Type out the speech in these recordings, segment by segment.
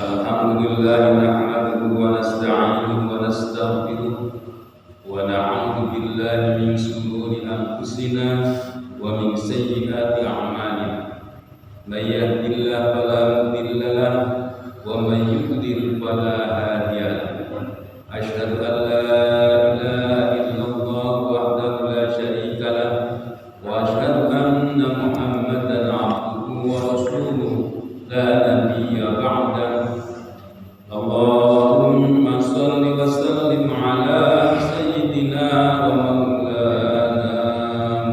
Alhamdulillah nahmaduhu wa nasta'inuhu wa nastaghfiruh wa na'udzu billahi min shururi anfusina wa min sayyiati a'malina. May yahdihillahu fala mudilla lahu wa may yudlil fala hadiya lahu. Asyhadu an la ilaha illallah wahdahu la syarika lahu wa asyhadu anna Muhammadan 'abduhu wa rasuluh la nabiyya ba'dahu. Allahumma shalli wa sallim ala sayyidina wa maulana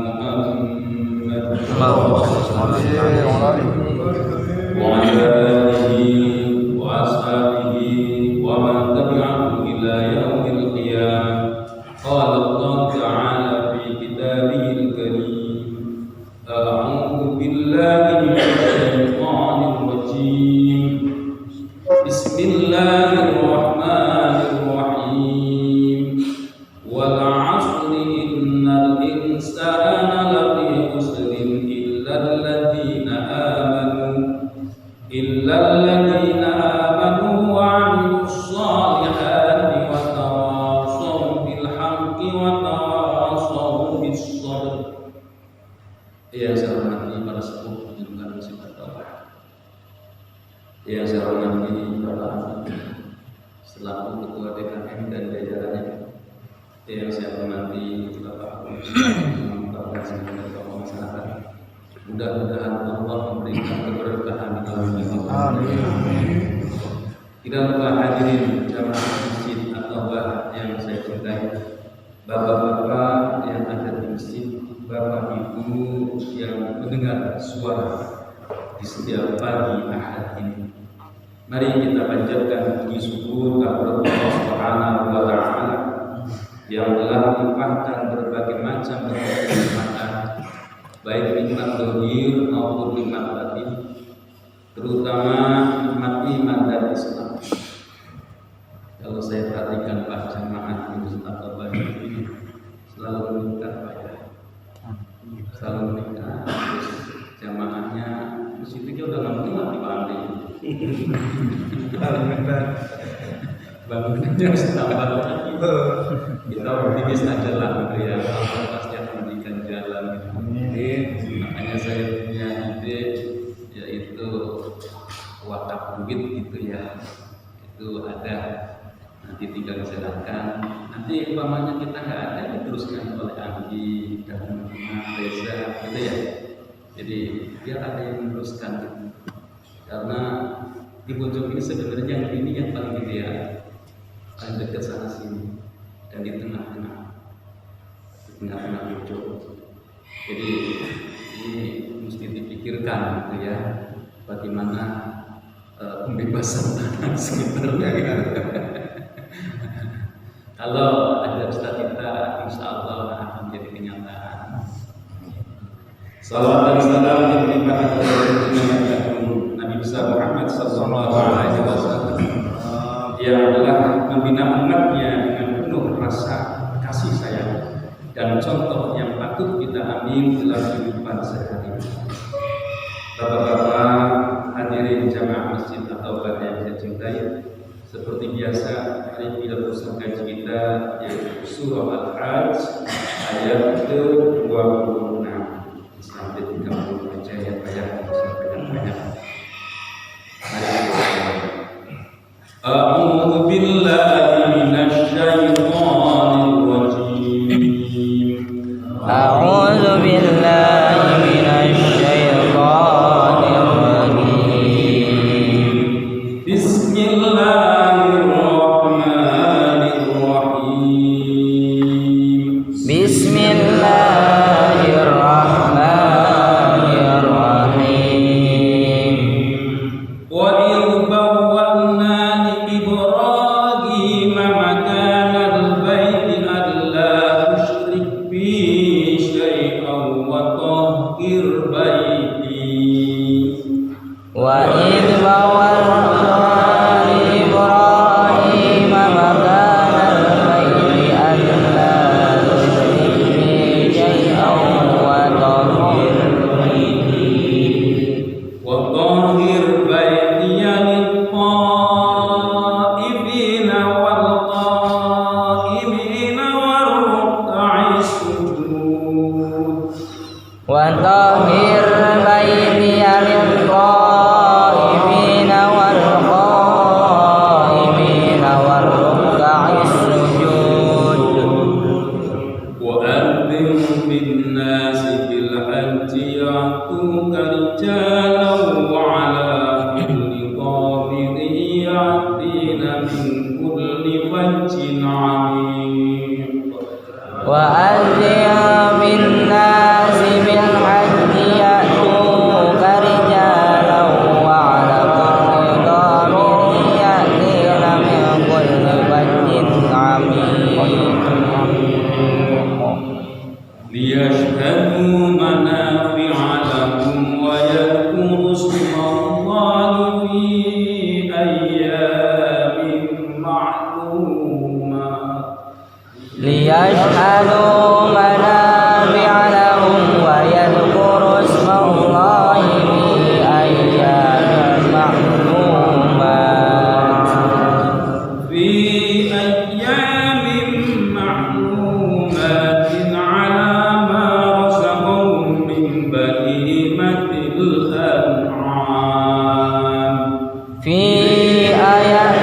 Muhammad wa ala alihi wa ashabihi wa man tabi'ahum ila yaumil qiyamah. Qala Allah ta'ala fi kitabihil karim, a'udzu billahi minasy syaithanir rajim. Bismillahirrahmanirrahim. Wal 'asri innal insana lafi khusrin illal ladzina amanu wa 'amilus shalihati wa tawashaw bil haqqi wa tawashaw bis sabr. Ya sarana para sepuh junjungan sifat Allah. Ya saya hormati Bapak selaku Ketua DKM dan jajarannya. Yang saya hormati Bapak Bapak seluruh masyarakat. Mudah-mudahan Allah memberikan keberkahan dalam hidup. Amin. Tidak lupa hadirin jamaah masjid atau yang saya cintai, bapak-bapak yang ada di masjid, bapak ibu yang mendengar suara di setiap pagi Ahad ini. Mari kita panjatkan puji syukur kepada Allah Subhanahu wa taala yang telah melimpahkan berbagai macam kenikmatan, baik nikmat zahir maupun nikmat batin, terutama nikmat iman dan Islam. Kalau saya perhatikan Pak jamaah di Ustaz Abah ini selalu meningkat Pak ya. Selalu meningkat. Terus jamaahnya mestinya udah nggak mungkin mati pandai. Bangunannya harus tambah lagi. Kita optimis aja lah gitu ya. Allah pasti akan memberikan jalan. Makanya saya punya ide yaitu wakaf duit gitu ya. Itu ada. Nanti tinggal diserahkan. Nanti umpamanya kita nggak ada diteruskan oleh Anggi dan teman-teman Reza gitu ya. Jadi biar ada yang meneruskan gitu. Karena di pojok ini sebenarnya yang paling ideal, paling dekat sana sini dan di tengah-tengah pojok. Jadi ini mesti dipikirkan gitu ya, bagaimana pembebasan tanah sekitarnya gitu. Kalau ada cita-cita, insya Allah akan menjadi kenyataan. Salawat dan salam diberikan kepada Nabi besar Muhammad sallallahu alaihi wasallam yang telah membina umatnya dengan penuh rasa kasih sayang dan contoh yang patut kita ambil dalam kehidupan sehari-hari. Bapak-bapak hadirin jamaah masjid atau bapak yang saya cintai, seperti biasa hari ini pusaka kaji kita yaitu surah Al-Hajj ayat ke-26 sampai 30 baca ayat banyak. A'udzu billahi minasy syaithanir rajim. A'udzu billahi minasy syaithanir rajim. Bismillahirrahmanirrahim. Bismillahirrahmanirrahim. Wa idh bawwa'na li Ibrahima makanal baiti alla tusyrik bi syai'an wa tahhir baiti. Wa idh bawwa'na li Ibrahima makanal baiti alla tusyrik bi syai'an wa tahhir baiti. يأتوك رجالا وعلى كل ضامر يأتين من كل فج عميق وأذن بالناس بالحج يأتوك رجالا وعلى كل ضامر يأتين من كل فج عميق ليشهدوا منافع لهم ويذكروا اسم الله في أيام معلومات ليشهدوا منافع لهم ويذكروا اسم الله في أيام معلومات في أيام معلومات على ما رزقهم من بهيمة الأنعام في آيات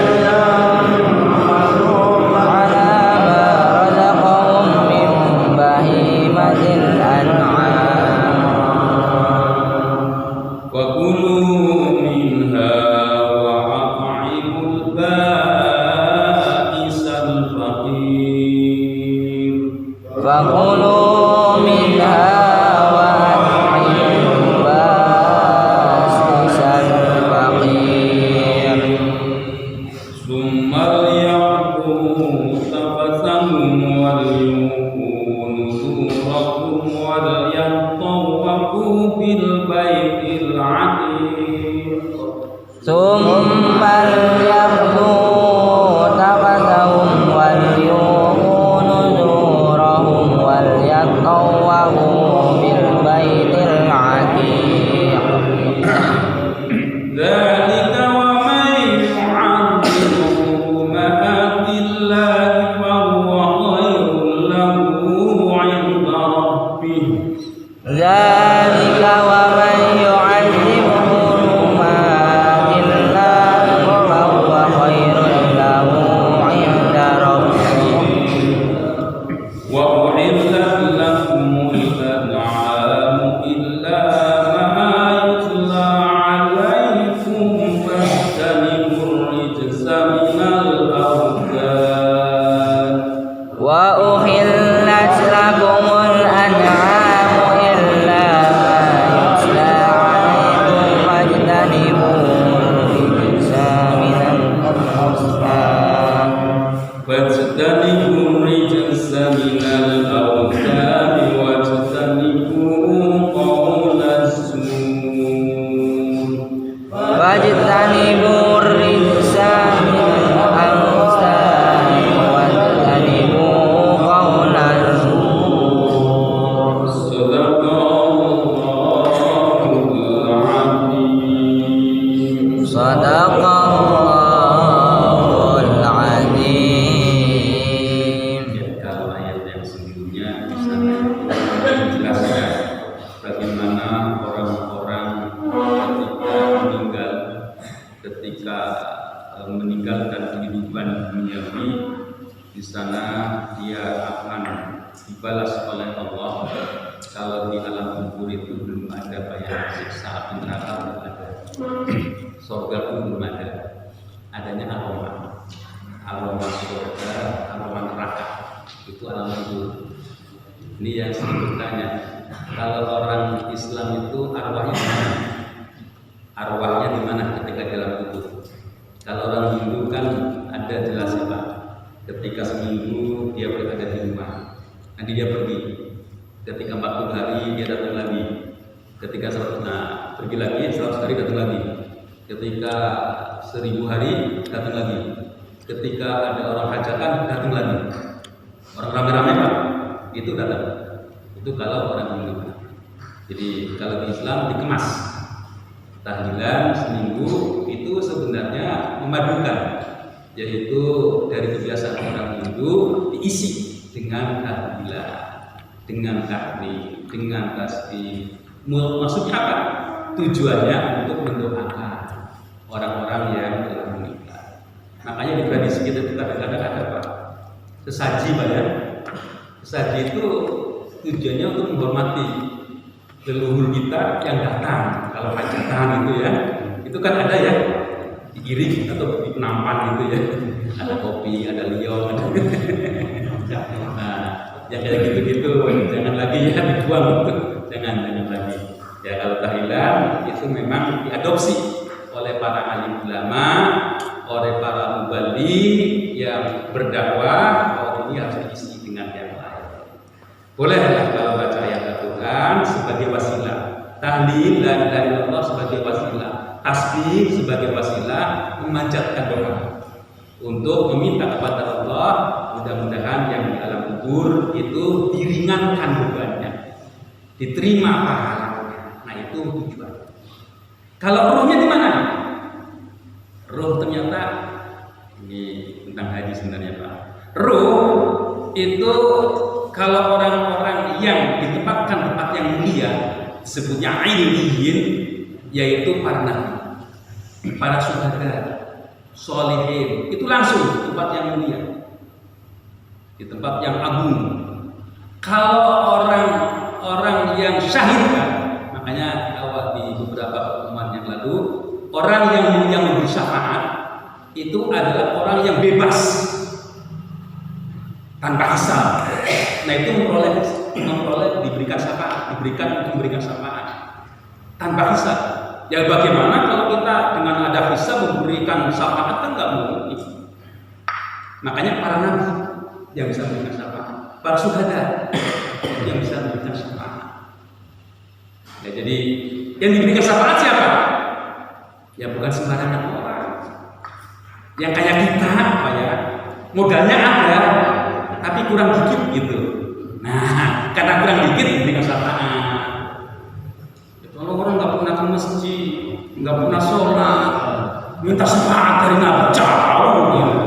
على ما رزقهم من بهيمة الأنعام وكلوا منها وأطعموا البائس الفقير فكلوا منها وأطعموا البائس الفقير ثم ليقضوا تفثهم وليوفوا نذورهم وليطوفوا بالبيت العتيق ثم ليقضوا تفثهم وليوفوا نذورهم وليطوفوا بالبيت العتيق ذلك ومن يعظم حرمات الله فهو خير له عند ربه ذلك ومن يعظم حرمات الله فهو خير له عند ربه وأحلت لكم الأنعام إلا ما يتلى عليكم فاجتنبوا الرجس من الأوثان وأحلت لكم الأنعام إلا ما يتلى عليكم فاجتنبوا الرجس من الأوثان فاجتنبوا الرجس من الأوثان واجتنبوا قول الزور واجتنبوا الرجس من الأوثان واجتنبوا قول الزور صدق الله العظيم صدق الله العظيم. Kalau ayat yang sebelumnya bisa menjelaskan bagaimana orang-orang ketika meninggalkan kehidupan duniawi, di sana dia akan dibalas oleh Allah. Kalau di alam kubur itu belum ada bayar siksa api neraka, belum ada. Surga pun belum ada. Adanya aroma surga, aroma neraka. Itu alam kubur. Ini yang sering bertanya, kalau orang Islam itu arwahnya di mana? Arwahnya di mana ketika dalam kubur? Kalau orang Hindu kan ada jelas ya Pak. Ketika seminggu dia berada di rumah, nanti dia pergi. Ketika 40 hari dia datang lagi. Ketika pergi lagi 100 hari datang lagi. Ketika 1000 hari datang lagi. Ketika ada orang hajatan datang lagi. Orang rame-rame Pak, itu datang. Itu kalau orang Hindu. Jadi kalau di Islam dikemas. Tahlilan seminggu itu sebenarnya memadukan, yaitu dari kebiasaan orang Hindu diisi dengan tahlilan, dengan takbir, dengan tasbih. Maksudnya apa? Tujuannya untuk mendoakan orang-orang yang telah meninggal. Makanya di tradisi kita kadang-kadang ada apa? Sesaji banyak. Sesaji itu tujuannya untuk menghormati leluhur kita yang datang kalau hajatan itu ya, itu kan ada ya diiring atau di penampan gitu ya, ada kopi, ada liong, nah yang kayak gitu-gitu jangan lagi ya dibuang gitu, jangan lagi ya. Kalau tahlilan itu memang diadopsi oleh para alim ulama, oleh para mubali yang berdakwah, oh ini harus diisi dengan yang lain. Bolehlah kalau baca ayat Al-Quran sebagai wasilah, tahlil la ilaha illallah sebagai wasilah, tasbih sebagai wasilah memanjatkan doa untuk meminta kepada Allah mudah-mudahan yang di alam kubur itu diringankan bebannya, diterima pahalanya. Nah itu tujuan. Kalau rohnya di mana? Roh ternyata ini tentang hadis sebenarnya Pak. Roh itu kalau orang-orang yang ditempatkan tempat yang mulia disebutnya ilmiyin, yaitu para nabi, para syuhada, sholihin, itu langsung tempat yang mulia, di tempat yang agung. Kalau orang-orang yang syahid, makanya awal di beberapa pertemuan yang lalu, orang yang memberi syafaat itu adalah orang yang bebas tanpa hisab. Nah itu memperoleh diberikan syafaat, memberikan syafaat tanpa hisab. Ya bagaimana kalau kita dengan ada hisab memberikan syafaat, kan nggak mungkin. Makanya para nabi yang bisa memberikan syafaat, para syuhada yang bisa memberikan syafaat. Ya, jadi yang diberikan syafaat siapa? Ya bukan sembarangan orang. Yang kayak kita apa ya, modalnya ada tapi kurang dikit gitu. Nah, karena kurang dikit diberikan syafaat. Kalau orang nggak pernah ke masjid, nggak pernah sholat, minta syafaat dari Nabi, jauh gitu.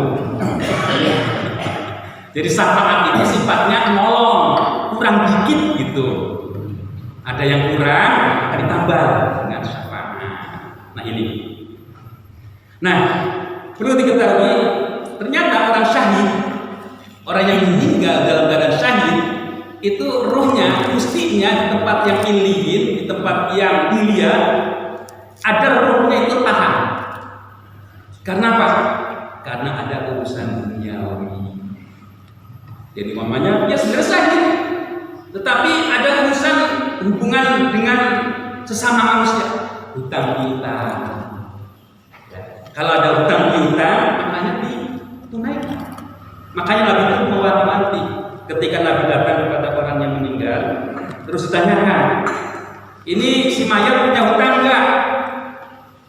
Jadi syafaat itu sifatnya nolong, kurang dikit gitu. Ada yang kurang, akan ditambah dengan syafaat. Nah ini. Nah, perlu diketahui, ternyata orang syahid, orang yang meninggal dalam keadaan syahid, itu rohnya, mestinya di tempat yang iliyin, di tempat yang mulia, ada rohnya itu tahan. Karena apa? Karena ada urusan duniawi. Jadi mamanya dia sebenarnya syahid, tetapi ada urusan hubungan dengan sesama manusia, hutang piutang. Ya. Kalau ada hutang piutang, makanya ditunaikan. Makanya Nabi itu mewanti-wanti ketika Nabi datang kepada orang yang meninggal, terus ditanyakan, ini si mayat punya hutang enggak?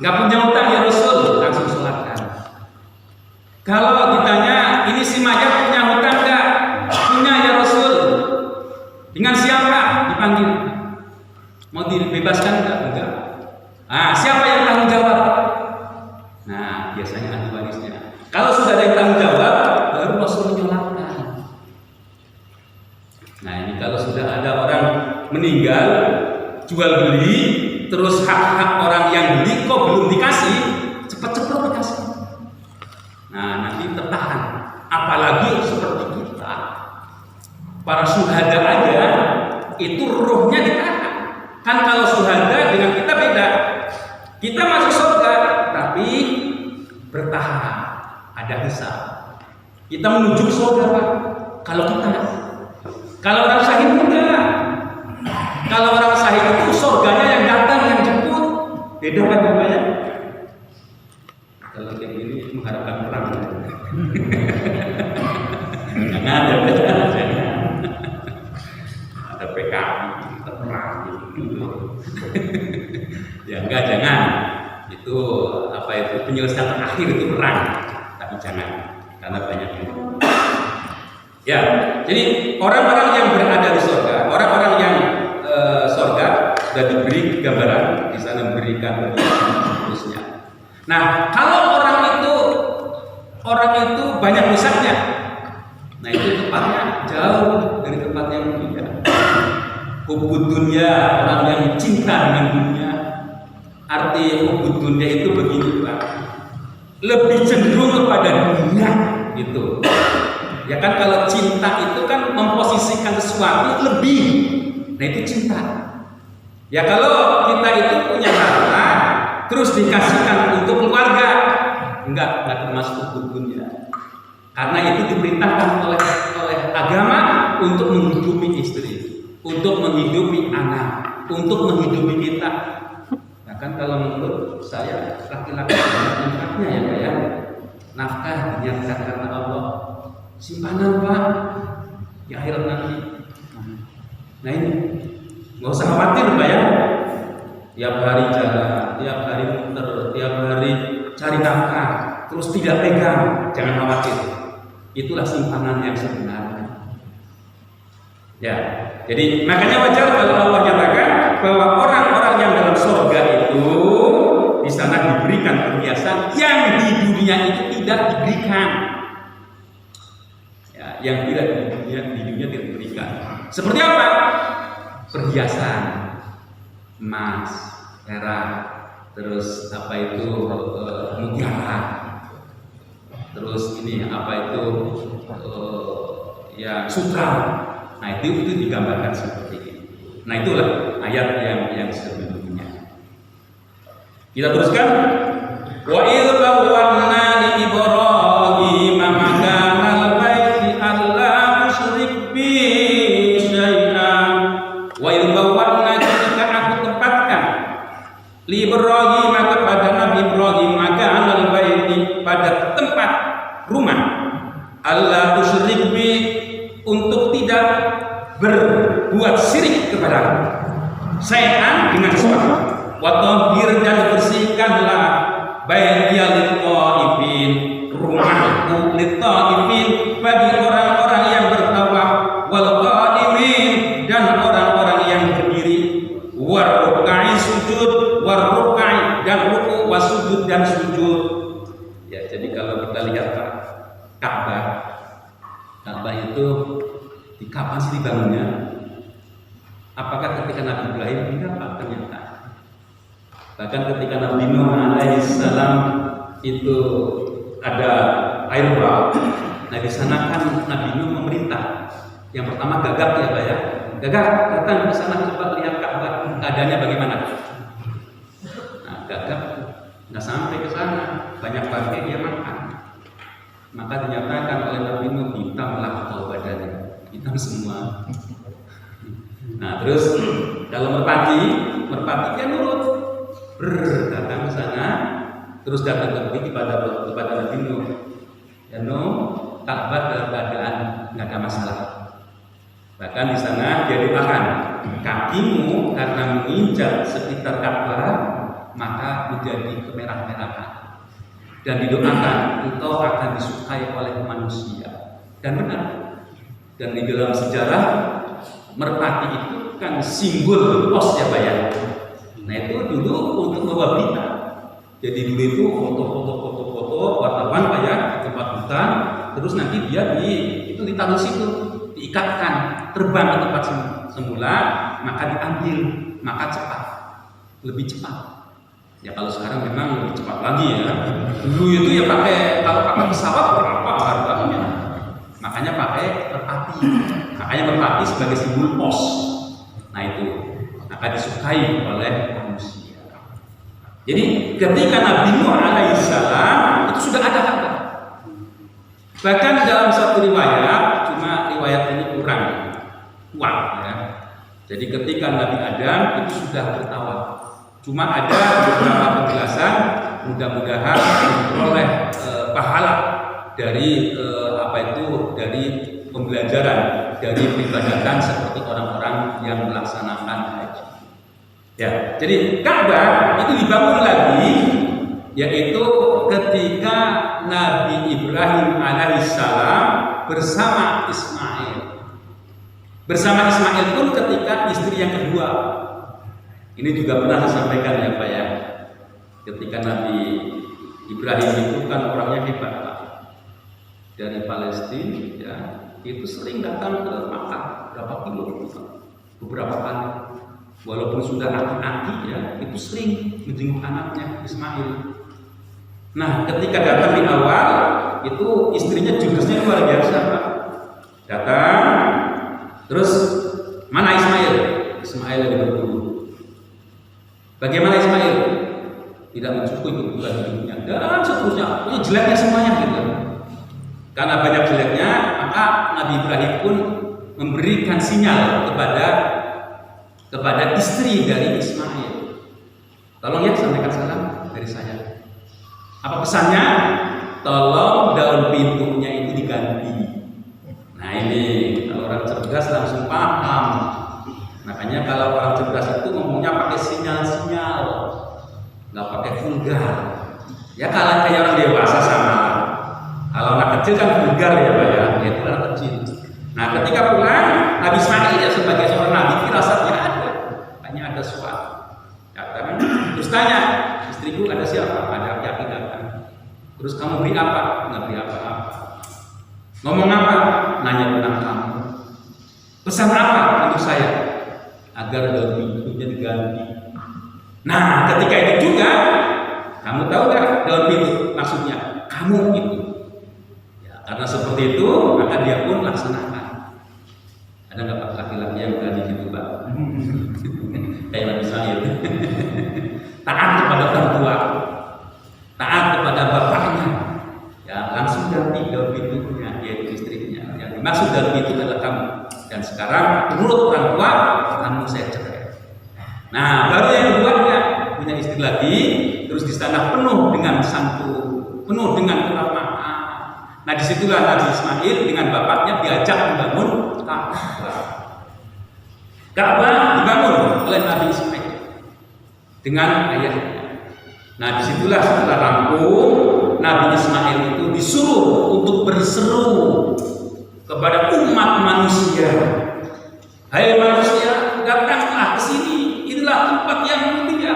Enggak punya hutang ya Rasul, langsung sholatkan. Kalau ditanya, ini si mayat punya hutang enggak? Punya ya Rasul. Dengan siapa? Dipanggil. Mau dibebaskan enggak? Ah, siapa yang tanggung jawab? Nah, biasanya ahli warisnya. Kalau sudah ada yang tanggung jawab, baru Rasul menyolatkan. Nah, ini kalau sudah ada orang meninggal, jual beli, terus hak-hak orang yang beli kok belum dikasih, cepat-cepat dikasih. Nah, nanti tertahan. Apalagi seperti kita, para syuhada aja, itu rohnya ditahan. Kan kalau syuhada dengan kita beda. Kita masuk surga, tapi bertahan, ada hisab. Kita menuju surga, Pak. Kalau orang syahid enggak. Kalau orang syahid itu surganya yang datang, yang jemput. Beda kan namanya? Kalau kayak gini mengharapkan perang. Jangan ada beda. Ada PKI, kita perang gitu. Ya enggak, jangan. Itu apa itu penyelesaian terakhir itu perang. Tapi jangan, karena banyak yang ya, jadi orang-orang yang berada di surga, orang-orang yang surga sudah diberi gambaran di sana, memberikan seterusnya. Nah, kalau orang itu banyak dosanya, nah itu tempatnya jauh dari tempat yang mulia. Hubud dunia, orang yang cinta dengan dunia. Arti hubud dunia itu begini Pak, lebih cenderung kepada dunia gitu. Ya kan kalau cinta itu kan memposisikan sesuatu lebih. Nah itu cinta. Ya kalau kita itu punya harta terus dikasihkan untuk keluarga, enggak termasuk hukumnya. Karena itu diperintahkan oleh agama untuk menghidupi istri, untuk menghidupi anak, untuk menghidupi kita. Nah kan kalau menurut saya laki-laki manfaatnya ya Pak ya, nafkah diniatkan karena Allah, simpanan Pak di akhirat nanti. Nah ini nggak usah khawatir Pak ya, tiap hari jalan, tiap hari muter, tiap hari cari nafkah, terus tidak pegang, jangan khawatir. Itulah simpanan yang sebenarnya. Ya, jadi makanya wajar kalau Allah nyatakan bahwa orang-orang yang dalam surga itu di sana diberikan perhiasan yang di dunia itu tidak diberikan. Ya, yang tidak di dunia tidak diberikan. Seperti apa? Perhiasan emas, perak, terus apa itu mutiara, terus ini apa itu ya sutra. Nah itu digambarkan seperti ini. Nah itulah ayat yang sebelumnya. Kita teruskan. Wa idh bawwa'na li Ibrahim makanal baiti alla tusyrik bi syai'an. Wa idh bawwa'na, ketika aku tempatkan li Ibrahim kepada Nabi Ibrahim makanal baiti, pada tempat rumah, alla tusyrik bi, untuk tidak berbuat syirik kepada syai'an, dengan sesuatu. Wa tahhir, dan bersihkanlah baitiya lit-thaifin, rumahku lit-thaifin, bagi orang-orang yang bertawaf, wal qaimin, dan orang-orang yang berdiri, war ruk'i sujud, war ruk'i, dan ruku, wa sujud, dan sujud. Ya, jadi kalau kita lihat Ka'bah itu kapan sih dibangunnya? Apakah ketika Nabi Ibrahim? Tidak, Pak, ternyata. Bahkan ketika Nabi Nuh alaihissalam itu ada air bah. Nah di sana kan Nabi Nuh memerintah. Yang pertama gagap ya Pak ya. Gagap, datang ke sana coba lihat Ka'bah, keadaannya bagaimana? Nah gagap nggak sampai ke sana, banyak bangkai dia makan. Maka dinyatakan oleh Nabi Nuh, hitamlah kau badannya, hitam semua. Nah terus kalau merpati dia nurut, datang ke sana, terus datang lagi kepada Nabi Nuh. Ya Nuh, Ka'bah dalam keadaan nggak ada masalah. Bahkan di sana dia doakan, kakimu karena menginjak sekitar Ka'bah maka menjadi kemerah-merahan. Dan didoakan engkau akan disukai oleh manusia. Dan benar. Dan di dalam sejarah merpati itu kan simbol pos ya Pak ya. Nah itu dulu untuk membawa berita. Jadi dulu itu foto wartawan Pak ya, di tempat hutan. Terus nanti dia ditaruh situ, diikatkan, terbang ke tempat semula, maka diambil, maka cepat, lebih cepat. Ya kalau sekarang memang lebih cepat lagi ya. Dulu itu ya kalau pakai pesawat berapa harganya? Makanya pakai merpati. Makanya merpati sebagai simbol pos. Nah itu akan disukai oleh manusia. Jadi ketika Nabi Nuh alaihissalam itu sudah ada Ka'bah. Bahkan dalam satu riwayat, cuma riwayat ini kurang kuat ya. Jadi ketika Nabi Adam itu sudah bertawaf. Cuma ada beberapa penjelasan, mudah-mudahan memperoleh pahala dari dari pembelajaran, dari peribadatan seperti orang-orang yang melaksanakan haji. Ya, jadi Ka'bah itu dibangun lagi, yaitu ketika Nabi Ibrahim alaihissalam bersama Ismail. Bersama Ismail pun ketika istri yang kedua. Ini juga pernah disampaikan ya Pak ya. Ketika Nabi Ibrahim itu kan orangnya hebat Pak. Dari Palestina ya, itu sering datang ke Makkah berapa kilo, beberapa kali. Walaupun sudah aki-aki ya, itu sering menjenguk anaknya Ismail. Nah, ketika datang di awal, itu istrinya judesnya luar biasa Pak. Datang, terus mana Ismail? Ismail yang berburu. Bagaimana Ismail? Tidak mensyukuri kebutuhan hidupnya dan seterusnya. Ini jeleknya semuanya gitu. Karena banyak jeleknya, maka Nabi Ibrahim pun memberikan sinyal kepada istri dari Ismail. Tolong ya sampaikan salam dari saya. Apa pesannya? Tolong daun pintunya itu diganti. Nah ini kalau orang cerdas langsung paham. Makanya kalau orang cerdas itu ngomongnya pakai sinyal-sinyal, nggak pakai vulgar. Ya kalau kayak orang dewasa sama. Kalau anak kecil kan vulgar ya Pak ya, itu anak kecil. Nah ketika pulang Nabi Ismail ya sebagai seorang nabi firasatnya ada suatu. Katakan, terus tanya istriku ada siapa? Ada laki datang. Terus kamu beri apa? Nggak beri apa-apa. Ngomong apa? Nanya tentang kamu. Pesan apa untuk saya? Agar daun pintunya diganti. Nah, ketika itu juga, kamu tahu nggak daun pintu maksudnya? Kamu itu. Ya, karena seperti itu, maka dia pun laksanakan. Ada nggak Pak laki-laki yang berani gitu Pak? Kayak Nabi Ismail. Taat kepada orang tua, taat kepada bapaknya. Ya, langsung ganti daun pintunya, yaitu istrinya. Yang dimaksud daun pintu adalah kamu. Dan sekarang menurut orang tua, kamu saya cerai. Nah, baru yang keduanya punya istri lagi, terus di sana penuh dengan santun, penuh dengan keramahan. Nah, disitulah Nabi Ismail dengan bapaknya diajak membangun Ka'bah. Ka'bah dibangun oleh Nabi Ismail dengan ayahnya. Nah, disitulah setelah rampung, Nabi Ismail itu disuruh untuk berseru kepada umat manusia. Hai manusia, datanglah ke sini. Inilah tempat yang mulia,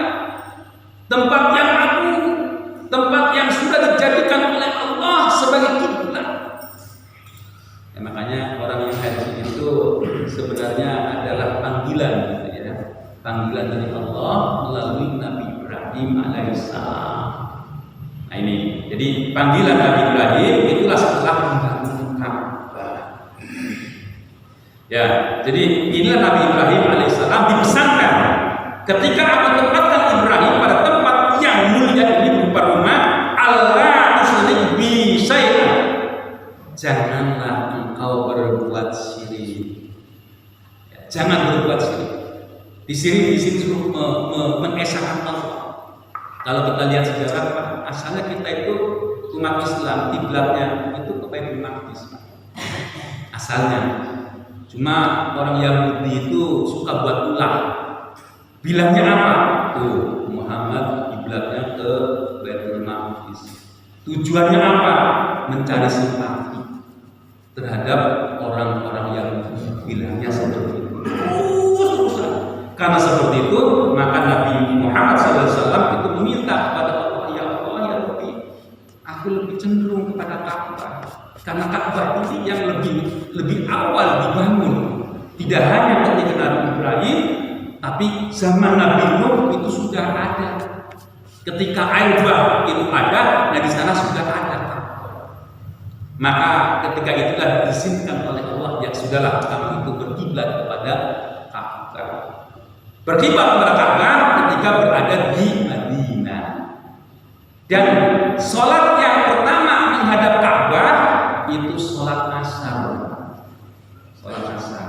tempat yang agung, tempat yang sudah dijadikan oleh Allah sebagai kiblat. Ya, makanya orang yang haji itu sebenarnya adalah panggilan, gitu ya, panggilan dari Allah melalui Nabi Ibrahim alaihissalam. Nah ini, jadi panggilan Nabi Ibrahim itulah setelah membangun Ka'bah. Ya, jadi inilah Nabi Ibrahim alaihissalam dipesankan ketika akan tempatkan Ibrahim pada tempat yang mulia ini berupa rumah, Allah tusyrik bi syai'an. Janganlah engkau berbuat syirik. Ya, jangan berbuat syirik. Di sini suruh mengesahkan Allah. Kalau kita lihat sejarah, asalnya kita itu umat Islam, kiblatnya itu ke Baitul Maqdis. Asalnya. Cuma orang Yahudi itu suka buat ulah. Bilangnya apa? Tuh, Muhammad kiblatnya ke Baitul Maqdis. Tujuannya apa? Mencari simpati terhadap orang-orang yang bilangnya seperti itu. Terus-terusan. Karena seperti itu, maka Nabi Muhammad SAW itu meminta kepada Allah, ya Allah, ya Rabbi, aku lebih cenderung kepada Ka'bah. Karena Ka'bah ini yang lebih awal dibangun. Tidak hanya ketika Nabi Ibrahim, tapi zaman Nabi Nuh itu sudah ada. Ketika air bah itu ada, nah di sana sudah ada. Maka ketika itulah diizinkan oleh Allah, ya sudahlah kamu itu berkiblat kepada Ka'bah. Berkiblat kepada Ka'bah ketika berada di Madinah. Dan sholat yang pertama menghadap Ka'bah itu sholat asar. Sholat asar.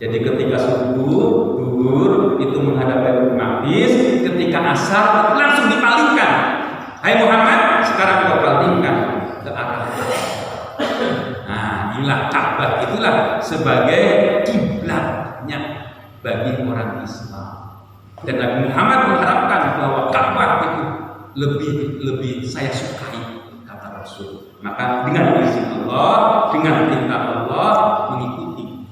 Jadi ketika subuh, duhur itu menghadap Baitul Maqdis, ketika asar langsung dipalingkan. Hai Muhammad, sekarang kau palingkan ke arah. Nah, inilah Ka'bah, itulah sebagai kiblatnya bagi orang Islam. Dan Nabi Muhammad mengharapkan bahwa Ka'bah itu lebih saya sukai, kata Rasul. Maka dengan izin Allah, dengan perintah Allah, mengikuti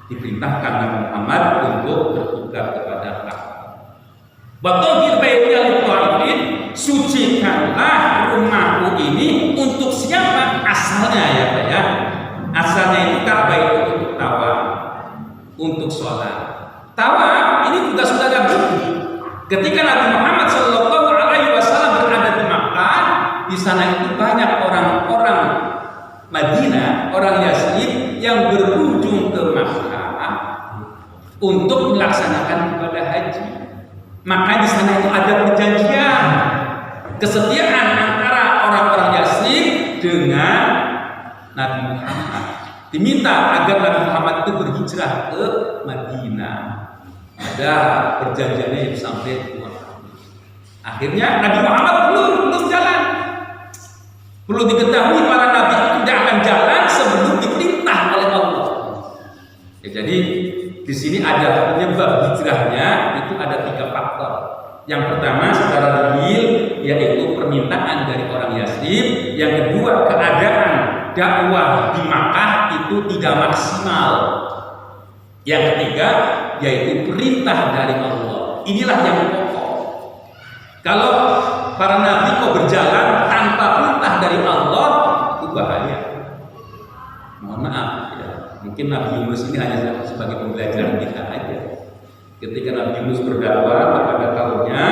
diperintahkan Nabi Muhammad untuk berkiblat kepada Ka'bah. Batahir baitiyal muqarrabin, sucikanlah rumahku ini untuk siapa? Asalnya ya Pak ya. Asalnya itu Ka'bah itu untuk tawaf, untuk sholat. Tawaf ini juga sudah ada bukti. Ketika Nabi Muhammad SAW berada di Makkah, di sana itu banyak orang-orang Madinah, orang Yasrib yang berkunjung ke Makkah untuk melaksanakan ibadah haji. Maka di sana itu ada perjanjian kesetiaan antara orang-orang Yasrib dengan Nabi Muhammad. Diminta agar Nabi Muhammad itu berhijrah ke Madinah. Ada perjanjiannya itu sampai 2 tahun. Akhirnya Nabi Muhammad belum jalan. Perlu diketahui para nabi tidak akan jalan sebelum diperintah oleh Allah. Ya, jadi di sini ada penyebab hijrahnya itu ada 3 faktor. Yang pertama secara real yaitu permintaan dari orang Yasrib. Yang kedua keadaan dakwah di Makkah itu tidak maksimal. Yang ketiga yaitu perintah dari Allah. Inilah yang pokok. Kalau para nabi kok berjalan tanpa perintah dari Allah itu bahaya. Mohon maaf ya. Mungkin Nabi Yunus ini hanya sebagai pembelajaran kita aja. Ketika Nabi Yunus berdakwah kepada kaumnya,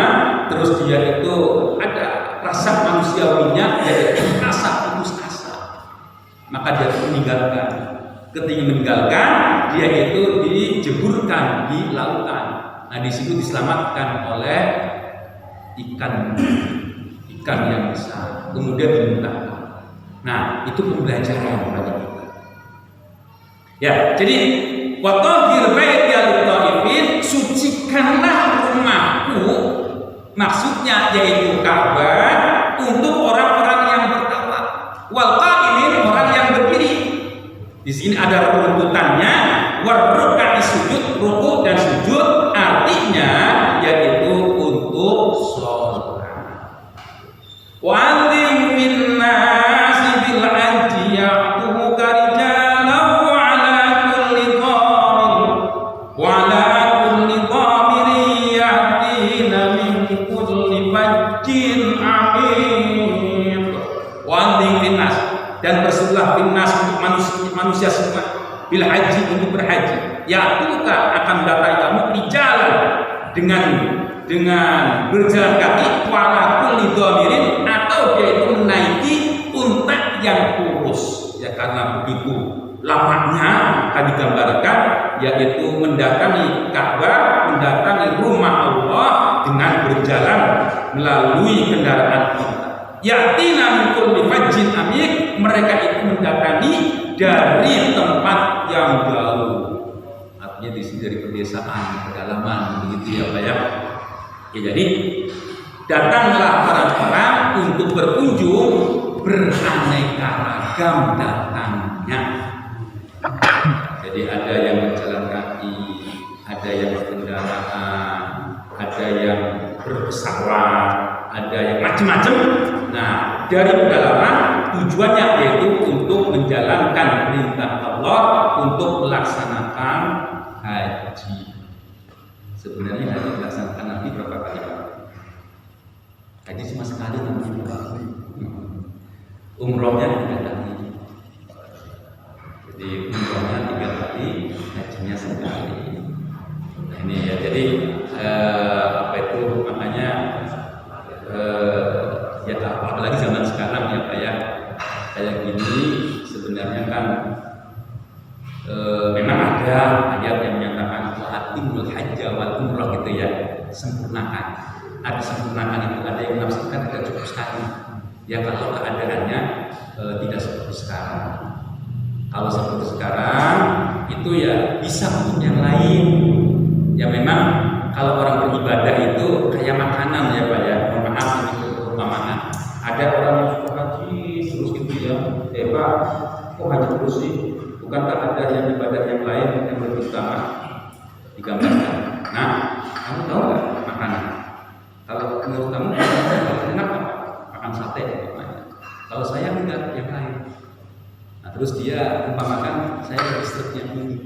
terus dia itu ada rasa manusiawinya, yaitu asa, putus asa. Maka dia meninggalkan. Ketika meninggalkan, dia itu dijeburkan di lautan. Nah, di situ diselamatkan oleh ikan yang besar, kemudian dimuntahkan. Nah, itu pembelajaran bagi kita. Ya, jadi watahhir baiti lit-thaifin, sucikanlah rumahku, maksudnya yaitu Ka'bah untuk orang-orang yang bertawaf. Wal qa'imin, orang yang berdiri. Di sini ada runtutannya, warruka'i sujud, ruku dan sujud, artinya yaitu untuk sholat. Wa'adzim fin nasi bil hajji ya'tuka rijalan wa 'ala kulli dhamirin ya'tina min kulli fajjin 'amiq. Wa'adzim fin nas, dan berserulah fin nas untuk manusia semua, bil haji untuk berhaji. Ya'tuka akan datang kamu rijalan dengan berjalan kaki, wala kulli dhamirin, atau dia itu menaiki unta yang kurus. Ya, karena begitu lamanya akan digambarkan, yaitu mendatangi Ka'bah, mendatangi rumah Allah dengan berjalan melalui kendaraan unta. Yatina min kulli fajjin amiq, mereka itu mendatangi dari tempat yang jauh. Artinya di sini dari pedesaan, pedalaman, begitu ya Pak ya. Ya, jadi datanglah orang-orang untuk berkunjung, beraneka ragam datangnya. Jadi ada yang berjalan kaki, ada yang berkendaraan, ada yang berpesawat, ada yang macam-macam. Nah, dari pedalaman tujuannya yaitu untuk menjalankan perintah Allah untuk melaksanakan haji. Sebenarnya haji dilaksanakan Nabi berapa kali? Haji cuma sekali Nabi. Umrohnya 3 kali. Jadi umrohnya 3 kali, hajinya sekali. Nah, ini ya, jadi apa itu makanya ya apalagi zaman sekarang ya Pak ya, kayak gini sebenarnya kan memang ada ayat yang menyatakan atimul hajja wal umrah gitu ya, sempurnakan. Ada sempurnakan itu, ada yang menafsirkan tidak cukup sekali. Ya kalau keadaannya tidak seperti sekarang. Kalau seperti sekarang itu ya bisa untuk yang lain. Ya memang kalau orang beribadah itu kayak makanan ya Pak ya. Mohon maaf ini perumpamaan. Ada orang yang suka haji terus gitu ya. Pak, kok haji terus sih? Bukankah ada yang ibadah yang lain yang lebih utama? Digambarkan. Nah, kamu tahu nggak makanan? Kalau menurut kamu enak apa? Makan sate namanya. Kalau saya enggak, yang lain. Nah, terus dia umpamakan saya listrik yang ini.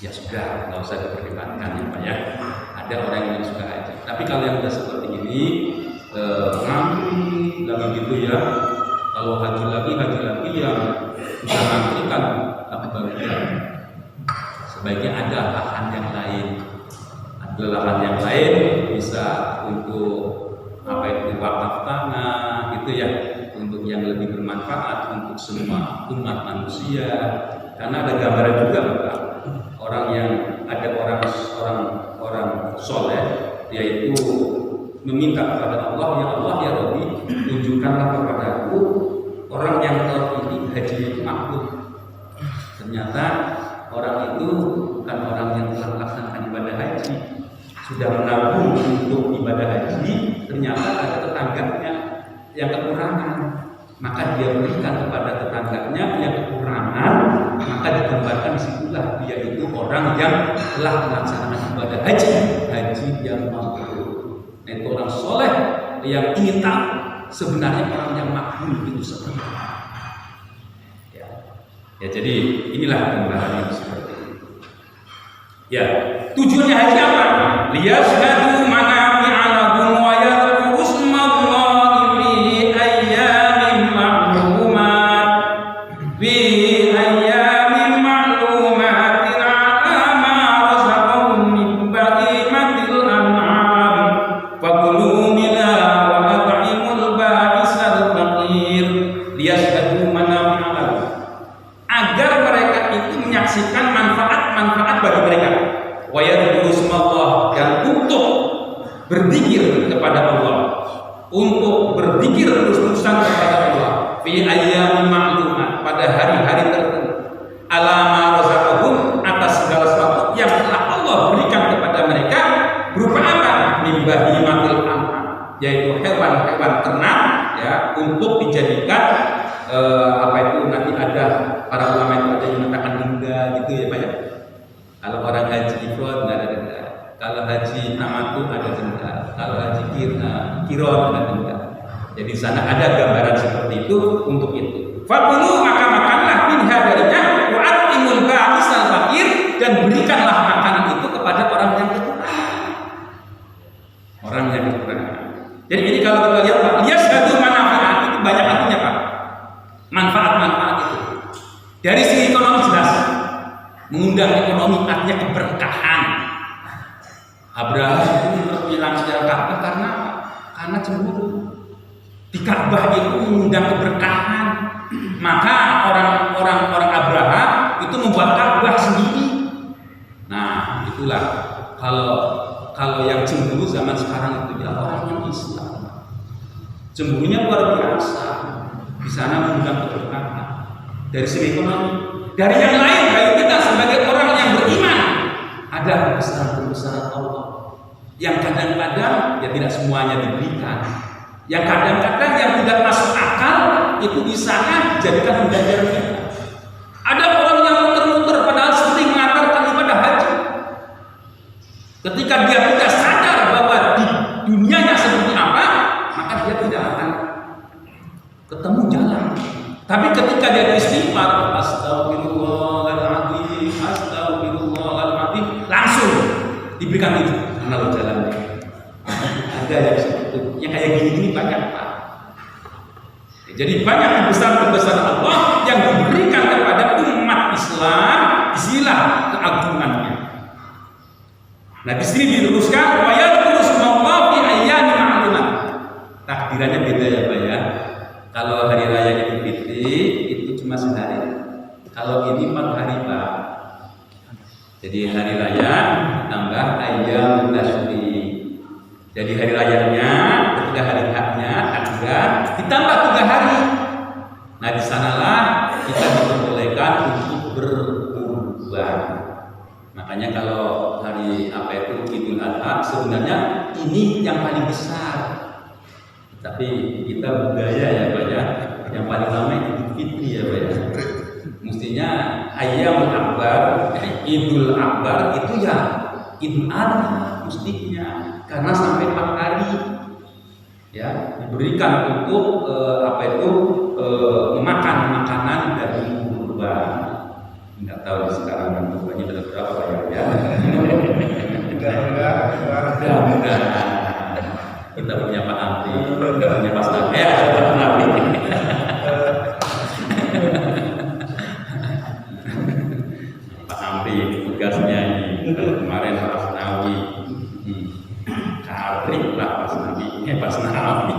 Ya sudah, nggak usah diperdebatkan ya Pak ya. Ada orang yang suka haji. Tapi kalau yang sudah seperti ini, ngantri lagi gitu ya. Kalau haji lagi yang bisa ngantri kan tapi bagian. Sebaiknya ada lahan yang lain. Ada lahan yang lain bisa untuk apa itu wakaf tanah gitu ya, untuk yang lebih bermanfaat untuk semua umat manusia. Karena ada gambaran juga Pak, orang yang ada orang soleh, yaitu meminta kepada Allah, ya Allah ya Rabbi, tunjukkanlah kepadaku orang yang tahun ini hajinya itu makbul. Ternyata orang itu bukan orang yang telah melaksanakan ibadah haji, sudah menabung untuk ibadah haji, ternyata ada tetangganya yang kekurangan, maka dia berikan kepada tetangganya yang kekurangan, maka digambarkan disitulah dia itu orang yang telah melaksanakan ibadah haji yang makbul. Nah, itu orang soleh yang ingin tahu sebenarnya orang yang makbul itu seperti apa. Ya, jadi inilah gambaran yang seperti itu. Ya, tujuannya haji apa? Liyashhadu manafi'a lahum wa yadhkuru ismallahi fi ayyamin ma'lumat ala ma razaqahum min bahimatil an'am fakulu minha wa at'imul ba'isal faqir. Liyashhadu manafi'a lahum, agar mereka itu menyaksikan manfaat-manfaat bagi mereka. Wa yadhkuru ismallah, dan untuk berzikir kepada Allah, untuk berzikir terus-terusan kepada Allah fi ayyamin ma'lumat, pada hari-hari tertentu, ala ma razaqahum, atas segala sesuatu yang telah Allah berikan kepada mereka, berupa apa? Min bahimatil an'am, yaitu hewan-hewan ternak, ya, untuk dijadikan apa itu nanti ada para ulama itu ada yang mengatakan denda gitu ya Pak ya. Kalau orang haji ifrad nggak ada denda, kalau haji tamattu ada denda, kalau haji kiron ada denda. Jadi di sana ada gambaran seperti itu untuk itu. Fakulu, maka makanlah minha darinya, wa atimul ba'isal fakir, dan berikanlah makanan itu kepada orang yang kekurangan. Orang yang kekurangan. Jadi ini kalau kita lihat Pak, liyashhadu manafi'a itu banyak artinya Pak. Manfaat-manfaat itu dari segi ekonomi jelas, mengundang ekonomi, artinya keberkahan. Abraham itu bilang sejarah Ka'bah karena cemburu. Di Ka'bah itu mengundang keberkahan, maka orang Abraham itu membuat Ka'bah sendiri. Nah, itulah kalau yang cemburu zaman sekarang itu ya orang yang Islam, cemburunya luar biasa. Di sana mengundang keberkahan dari segi ekonomi. Dari yang lain, bagi kita sebagai orang yang beriman, ada kebesaran Allah yang kadang-kadang ya tidak semuanya diberikan, yang kadang-kadang yang tidak masuk akal itu di sana dijadikan mengajar kita. Ada orang yang muter-muter padahal sering mengantarkan ibadah haji. Ketika dia tidak sadar bahwa di dunianya seperti apa, maka dia tidak akan ketemu jalan. Tapi ketika dia istighfar, astagfirullahaladzim, langsung diberikan itu karena lo jalannya. Ada yang seperti itu, yang kayak gini-gini banyak Pak. Jadi banyak kebesaran Allah yang diberikan kepada umat Islam, isilah keagungannya. Nah di sini diteruskan, wa yadhkuru ismallahi fi ayyamin ma'lumat. Takdirannya beda ya Pak ya. Kalau hari raya Idul Fitri itu cuma sehari. Kalau ini 4 hari Pak. Jadi hari raya tambah ayyam tasyrik. Jadi hari rayanya, ketika hari haknya, takdiran ditambah 3 hari. Nah di sanalah kita diperbolehkan untuk berkurban. Makanya kalau hari apa itu Idul Adha sebenarnya ini yang paling besar. Tapi kita budaya ya Pak ya, yang paling lama Idul Fitri ya Pak ya. Mestinya Ayyamul Akbar, Idul Akbar itu ya Idul Adha mestinya, karena sampai 4 hari ya diberikan untuk memakan makanan dari kurban. Enggak tahu sekarang kurbannya ada berapa ya. Enggak. Kita punya Pak Amri, kita punya Pak Nabi, Pak Nabi. Pak Amri tugasnya ini, kemarin Pak Nabi, Kabrik lah Pak Nabi, Pak Nabi.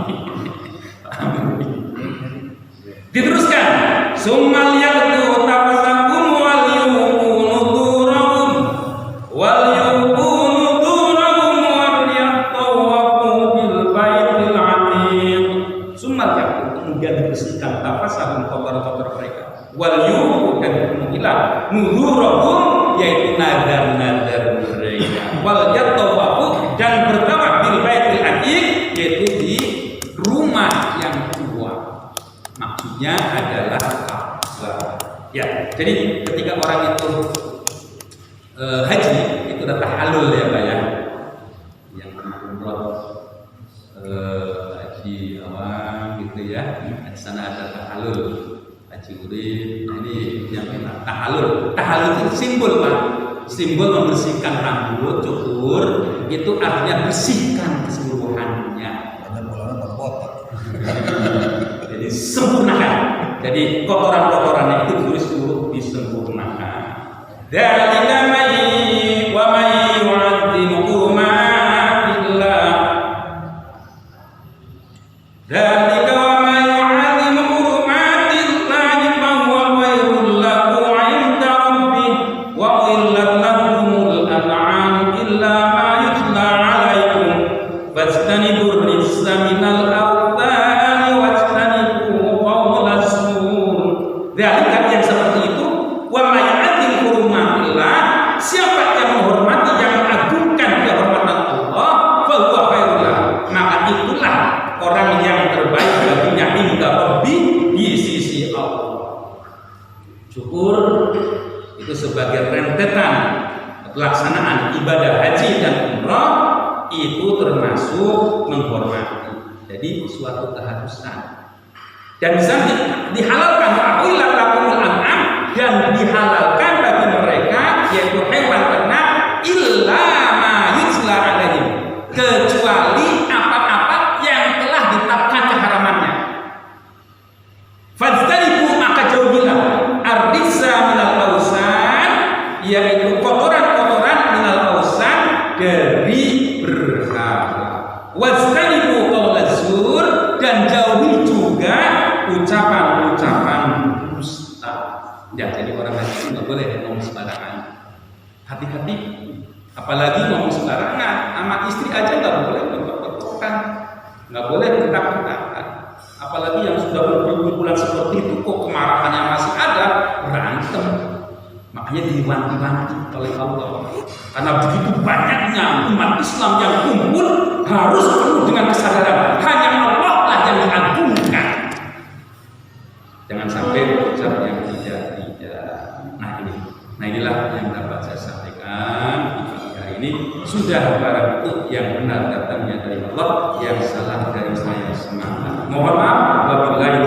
Diteruskan, summal yaqtu tafasakum wal yuqunu turahum wal yuqunu turahum wal yatawafu bil anfasahum kotor-kotor mereka. Wal yu'u dan menghilal nuzurahum yaitu nadar-nadar mereka. Wal yatawafu dan bertawaf bil baitil atiq yaitu di rumah yang tua. Maksudnya adalah Ka'bah. Ya, jadi ketika orang itu haji itu udah tahallul ya Pak ya. Yang umroh haji awal gitu ya. Di sana ada tahallul, haji urip. Nah, ini yang enak. Tahallul itu simbol Pak. Simbol membersihkan rambut, cukur, itu artinya bersihkan keseluruhannya. Jadi sempurnakan. Jadi kotoran-kotorannya itu disuruh disempurnakan. Dzalika may wa may yu'azzimu hurumatillah. Dzalika wa may yu'azzimu hurumatillah fa huwa khairul lahu 'inda rabbih wa uhillat lakumul an'am illa ma yutla 'alaikum fastanibur rijsa minal awthani wastanibu qawlas zur. Dzalika yang seperti itu wa may yu'azzim hurumatillah, siapa yang menghormati yang mengagungkan kehormatan Allah fa huwa khairul lahu, maka itulah orang yang terbaik baginya inda rabbi di sisi Allah. Syukur itu sebagai rentetan pelaksanaan ibadah haji dan umrah itu termasuk menghormati. Jadi suatu keharusan. Dan bisa dihalalkan awilat lakumul an'am dan dihalalkan bagi mereka yaitu hewan ternak illa ma yutla alaihim, kecuali apa-apa yang telah ditetapkan keharamannya. Fajtanibu maka jauhilah ar-rijsa minal awsan, yaitu kotoran-kotoran minal awsan dari berhala. Wajtanibu qaulaz zur dan jauhi juga ucapan-ucapan dusta. Ya, jadi orang haji itu nggak boleh ngomong sembarangan. Hati-hati, apalagi ngomong sembarangan. Sama istri aja nggak boleh berkotor-kotoran, nggak boleh ketak-ketakan. Apalagi yang sudah berbulan seperti itu kok kemarahannya masih ada, berantem. Makanya diwanti-wanti oleh Allah. Karena begitu banyaknya umat Islam yang kumpul harus penuh dengan kesadaran hanya Allah lah yang diagungkan. Jangan sampai ucap yang tidak. Nah inilah yang dapat saya sampaikan di pagi hari ini. Sudah barang itu yang benar datangnya dari Allah, yang salah dari saya semata. Mohon maaf wabillahi